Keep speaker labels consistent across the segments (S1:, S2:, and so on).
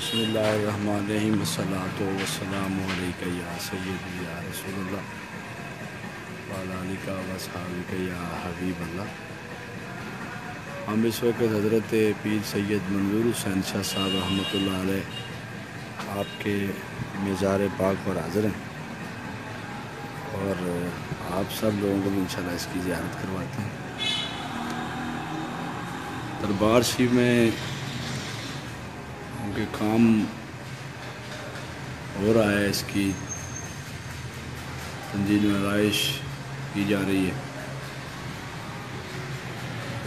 S1: بسم اللہ الرحمن الرحیم والصلاۃ والسلام علیک یا سیدی یا رسول اللہ وعلی آلک و اصحابک یا حبیب اللہ۔ ہم اس وقت حضرت پیر سید منظور حسین شاہ صاحب رحمۃ اللہ علیہ آپ کے مزار پاک پر حاضر ہیں اور آپ سب لوگوں کو بھی انشاءاللہ اس کی زیارت کرواتے ہیں۔ دربار شریف میں ان کے کام ہو رہا ہے، اس کی تنظیم آرائش کی جا رہی ہے۔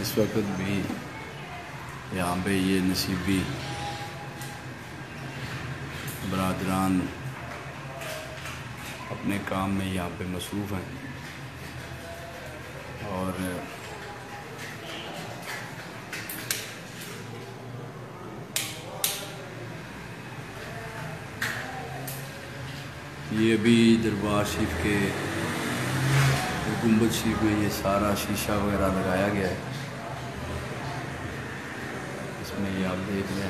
S1: اس وقت بھی یہاں پہ یہ نصیبی برادران اپنے کام میں یہاں پہ مصروف ہیں اور یہ بھی دربار شریف کے گنبد شریف میں یہ سارا شیشہ وغیرہ لگایا گیا ہے، اس میں یہ آپ دیکھ لیں،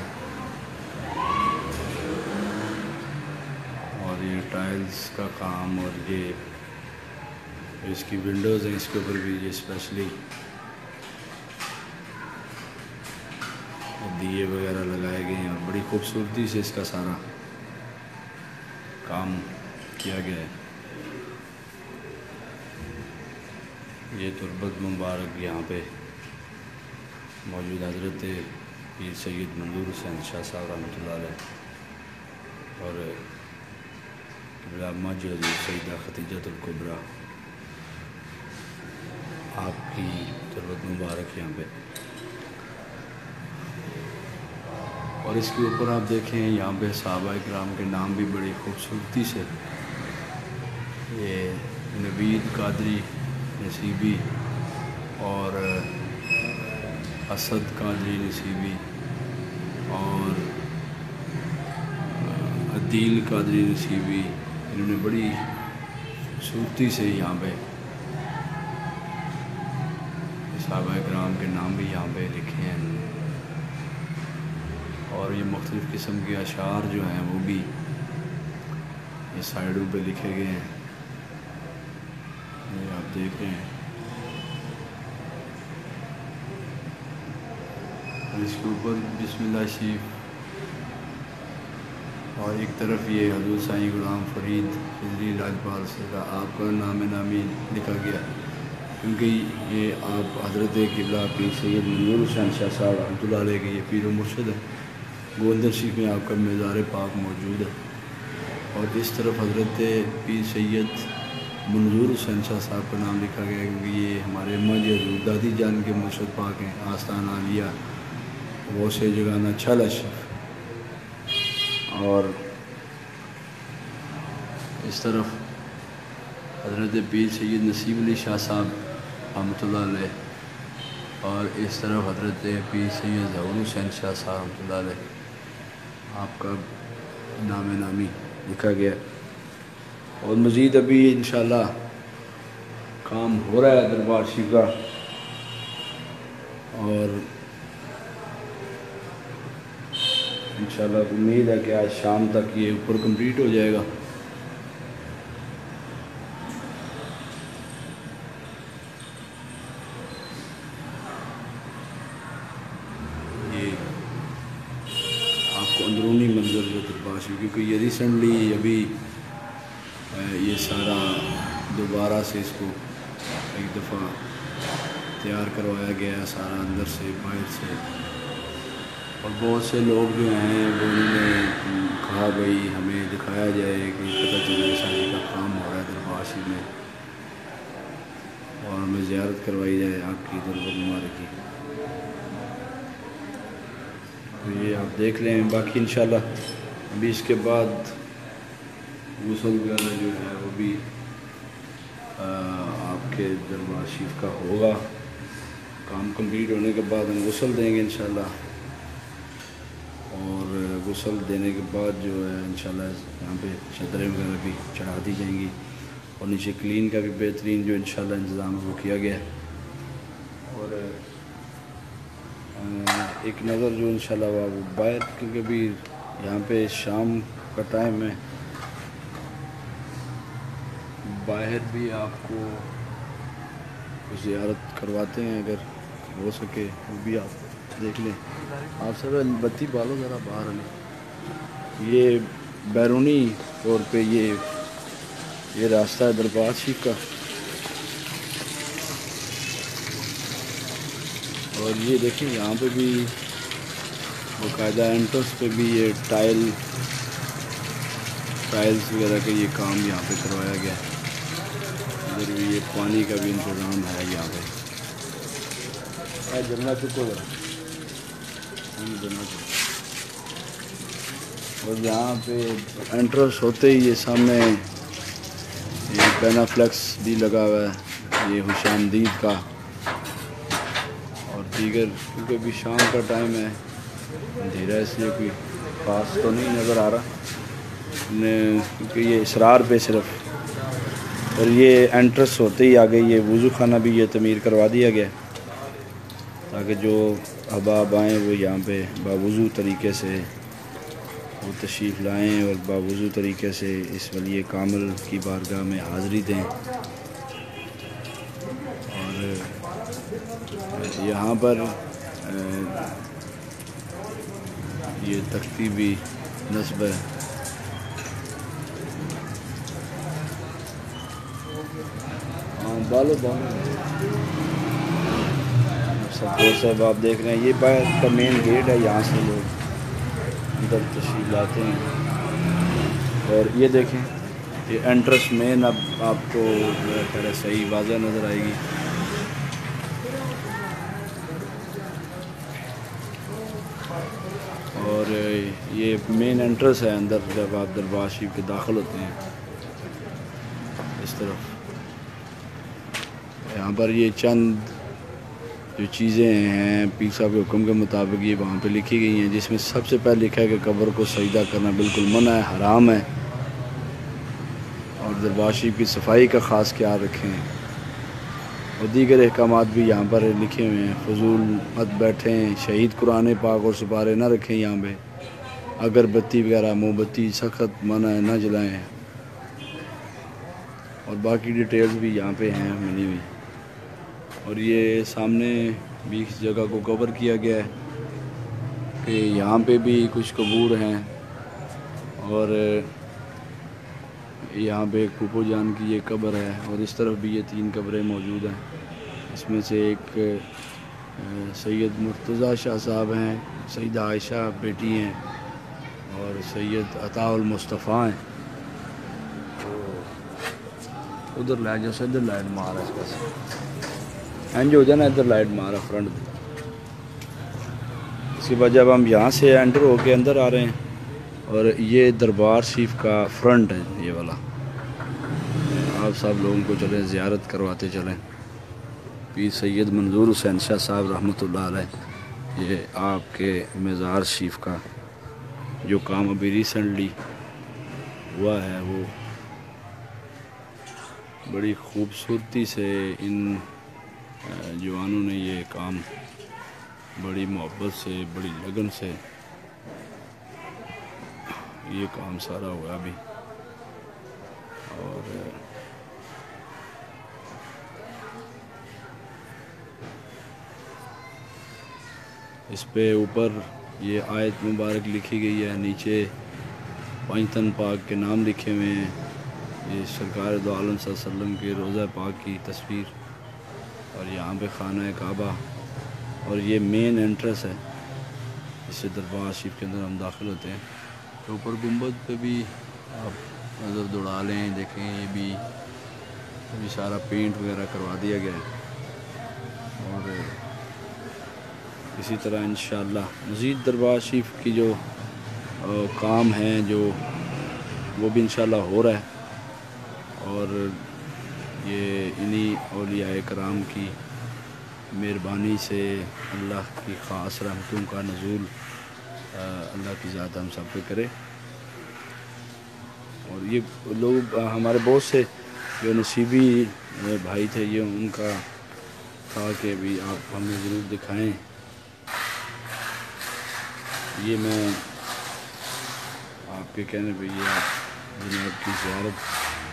S1: اور یہ ٹائلز کا کام اور یہ اس کی ونڈوز ہیں، اس کے اوپر بھی یہ اسپیشلی دیے وغیرہ لگائے گئے ہیں اور بڑی خوبصورتی سے اس کا سارا کام کیا گیا ہے۔ یہ تربت مبارک یہاں پہ موجود حضرت پیر سید منظور حسین شاہ صاحب رحمۃ اللہ علیہ اور قبلہ ماجد حضور سیدہ ختیجۃ الکبریٰ آپ کی تربت مبارک یہاں پہ، اور اس کے اوپر آپ دیکھیں یہاں پہ صحابہ اکرام کے نام بھی بڑی خوبصورتی سے، یہ نوید قادری نصیبی اور اسد قادری نصیبی اور عدیل قادری نصیبی، انہوں نے بڑی خوبصورتی سے یہاں پہ صحابہ اکرام کے نام بھی یہاں پہ لکھے ہیں، اور یہ مختلف قسم کے اشعار جو ہیں وہ بھی یہ سائیڈوں پہ لکھے گئے ہیں، یہ آپ دیکھ رہے ہیں، اور اس کے اوپر بسم اللہ شریف، اور ایک طرف یہ حضور سائیں غلام فرید خضری لاجپال سے کا آپ کا نام نامی لکھا گیا، کیونکہ یہ آپ حضرت قبلہ پیر سید منظور حسین شاہ صاحب رحمۃ اللہ علیہ کے یہ پیر و مرشد ہے۔ گولڈن شریف میں آپ کا مزار پاک موجود ہے، اور اس طرف حضرت پیر سید منظور حسین شاہ صاحب کا نام لکھا گیا ہے، کیونکہ یہ ہمارے اماں جی حضور دادی جان کے مرشد پاک ہیں، آستان عالیہ وہ سے جگانا چھل اشرف۔ اور اس طرف حضرت پیر سید نصیب علی شاہ صاحب رحمۃ اللہ علیہ، اور اس طرف حضرت پیر سید ظہور حسین شاہ صاحب رحمۃ اللہ علیہ آپ کا نام نامی لکھا گیا، اور مزید ابھی انشاءاللہ کام ہو رہا ہے دربار شریف کا، اور انشاءاللہ امید ہے کہ آج شام تک یہ اوپر کمپلیٹ ہو جائے گا۔ یہ آپ کو اندرونی منظر جو دربار شریف، کیونکہ یہ ریسنٹلی ابھی یہ سارا دوبارہ سے اس کو ایک دفعہ تیار کروایا گیا، سارا اندر سے باہر سے، اور بہت سے لوگ جو ہیں وہ انہوں نے کہا بھئی ہمیں دکھایا جائے کہ پتہ چلے شادی کا کام ہو رہا ہے دربار شریف میں، اور ہمیں زیارت کروائی جائے آپ کی تربت مبارک کی۔ تو یہ آپ دیکھ لیں، باقی انشاءاللہ ابھی اس کے بعد غسل وغیرہ جو ہے وہ بھی آپ کے دربار شریف کا ہوگا، کام کمپلیٹ ہونے کے بعد ہم غسل دیں گے انشاءاللہ، اور غسل دینے کے بعد جو ہے انشاءاللہ یہاں پہ چادریں وغیرہ بھی چڑھا دی جائیں گی، اور نیچے کلین کا بھی بہترین جو انشاءاللہ انتظام وہ کیا گیا ہے، اور ایک نظر جو انشاءاللہ وہ باہر، کیونکہ بھی یہاں پہ شام کا ٹائم ہے، باہر بھی آپ کو زیارت کرواتے ہیں اگر ہو سکے وہ بھی آپ دیکھ لیں۔ آپ سب بتی بالو ذرا باہر آنے۔ یہ بیرونی طور پہ یہ راستہ ہے دربار شریف کا، اور یہ دیکھیں یہاں پہ بھی باقاعدہ انٹرس پہ بھی یہ ٹائلز وغیرہ کا یہ کام یہاں پہ کروایا گیا ہے۔ ادھر بھی یہ پانی کا بھی انتظام ہے یہاں پہ۔ جلنا چکو اور یہاں پہ انٹرس ہوتے ہی یہ سامنے یہ پینا فلیکس بھی لگا ہوا ہے، یہ خوش آمدید کا اور دیگر، کیونکہ ابھی شام کا ٹائم ہے، اندھیرا اس لیے کوئی خاص تو نہیں نظر آ رہا، کیونکہ یہ اسرار پہ صرف، اور یہ انٹرس ہوتے ہی آگے یہ وضو خانہ بھی یہ تعمیر کروا دیا گیا تاکہ جو احباب آئیں وہ یہاں پہ باوضو طریقے سے وہ تشریف لائیں اور باوضو طریقے سے اس ولی کامل کی بارگاہ میں حاضری دیں۔ اور یہاں پر یہ تختی بھی نصب ہے۔ بالو صاحب آپ دیکھ رہے ہیں، یہ باہر کا مین گیٹ ہے، یہاں سے لوگ ادھر تشریف لاتے ہیں۔ اور یہ دیکھیں یہ انٹرس مین، اب آپ کو میرا خیال ہے صحیح واضح نظر آئے گی۔ اور یہ مین انٹرس ہے اندر جب آپ دربار شریف کے داخل ہوتے ہیں اس طرف۔ یہاں پر یہ چند جو چیزیں ہیں پیر صاحب کے حکم کے مطابق یہ وہاں پہ لکھی گئی ہیں، جس میں سب سے پہلے لکھا ہے کہ قبر کو سجدہ کرنا بالکل منع ہے، حرام ہے، اور دربار شریف کی صفائی کا خاص خیال رکھیں، اور دیگر احکامات بھی یہاں پر لکھے ہوئے ہیں۔ فضول مت بیٹھیں، شہید قرآن پاک اور سپارے نہ رکھیں یہاں پہ، اگر بتی وغیرہ موم بتی سخت منع ہے، نہ جلائیں، اور باقی ڈیٹیلز بھی یہاں پہ ہیں ملی ہوئی۔ اور یہ سامنے بھی اس جگہ کو کور کیا گیا ہے کہ یہاں پہ بھی کچھ قبور ہیں، اور یہاں پہ ایک پھوپھو جان کی یہ قبر ہے، اور اس طرف بھی یہ 3 قبریں موجود ہیں۔ اس میں سے ایک سید مرتضیٰ شاہ صاحب ہیں، سیدہ عائشہ بیٹی ہیں، اور سید عطا المصطفیٰ ہیں۔ ادھر لائٹ جو ادھر لائٹ مارا اس پاس اینج ہو جانا، ادھر لائٹ مارا فرنٹ۔ اس کے بعد جب ہم یہاں سے انٹر ہو کے اندر آ رہے ہیں، اور یہ دربار شریف کا فرنٹ ہے یہ والا، آپ سب لوگوں کو چلیں زیارت کرواتے چلیں۔ پیر سید منظور حسین شاہ صاحب رحمۃ اللہ علیہ، یہ آپ کے مزار شریف کا جو کام ابھی ریسنٹلی ہوا ہے، وہ بڑی خوبصورتی سے ان جوانوں نے یہ کام بڑی محبت سے، بڑی لگن سے یہ کام سارا ہوا بھی، اور اس پہ اوپر یہ آیت مبارک لکھی گئی ہے، نیچے پنجتن پاک کے نام لکھے ہوئے ہیں، یہ سرکار دو عالم صلی اللہ علیہ وسلم کے روضہ پاک کی تصویر، اور یہاں پہ خانہ کعبہ، اور یہ مین انٹرس ہے، اس سے دربار شریف کے اندر ہم داخل ہوتے ہیں۔ تو اوپر گنبد پہ بھی آپ نظر دوڑا لیں، دیکھیں یہ بھی سارا پینٹ وغیرہ کروا دیا گیا ہے، اور اسی طرح انشاءاللہ مزید دربار شریف کی جو کام ہیں جو وہ بھی انشاءاللہ ہو رہا ہے، اور یہ انہی اولیاء کرام کی مہربانی سے اللہ کی خاص رحمتوں کا نزول اللہ کی ذات ہم سب پہ کرے۔ اور یہ لوگ ہمارے بہت سے جو نصیبی بھائی تھے، یہ ان کا تھا کہ بھی آپ ہمیں ضرور دکھائیں۔ یہ میں آپ کے کہنے پہ یہ آپ جناب کی زیارت،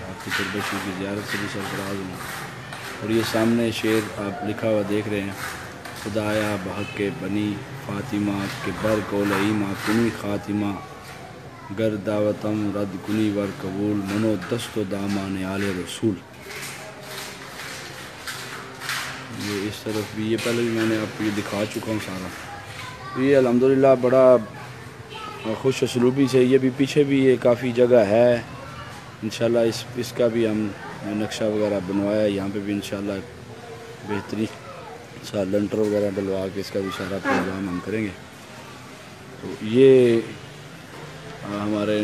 S1: آپ کی تربشی کی زیارت سے بھی سرفراز ہوں. اور یہ سامنے شعر آپ لکھا ہوا دیکھ رہے ہیں، خدایا بحق کے بنی فاطمہ کے بر کو لئیمہ کنی خاتمہ، گر دعوتم رد کنی ور قبول، منو دست و دامان آل رسول. یہ اس طرف بھی، یہ پہلے بھی میں نے آپ کو یہ دکھا چکا ہوں سارا. یہ الحمدللہ بڑا خوش اسلوبی سے، یہ بھی پیچھے بھی یہ کافی جگہ ہے انشاءاللہ. اس کا بھی ہم نقشہ وغیرہ بنوایا ہے، یہاں پہ بھی انشاءاللہ بہترین سا لنٹر وغیرہ ڈلوا کے اس کا بھی سارا پروگرام ہم کریں گے. تو یہ ہمارے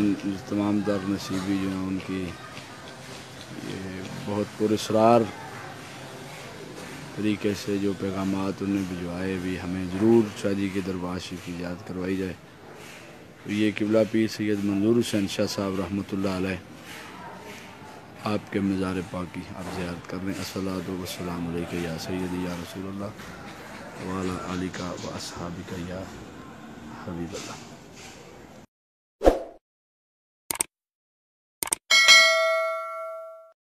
S1: تمام در نصیبی جو ہیں ان کی یہ بہت پراسرار طریقے سے جو پیغامات انہیں بھجوائے بھی، ہمیں ضرور شاہ جی کے دربار شریف کی یاد کروائی جائے. تو یہ قبلہ پیر سید منظور حسین شاہ صاحب رحمۃ اللہ علیہ آپ کے مزار پاک کی آپ زیارت کر رہے ہیں. الصلاۃ والسلام علیکہ یا سیدی یا رسول اللہ وعلی آلکہ و اصحابکہ یا حبیب اللہ.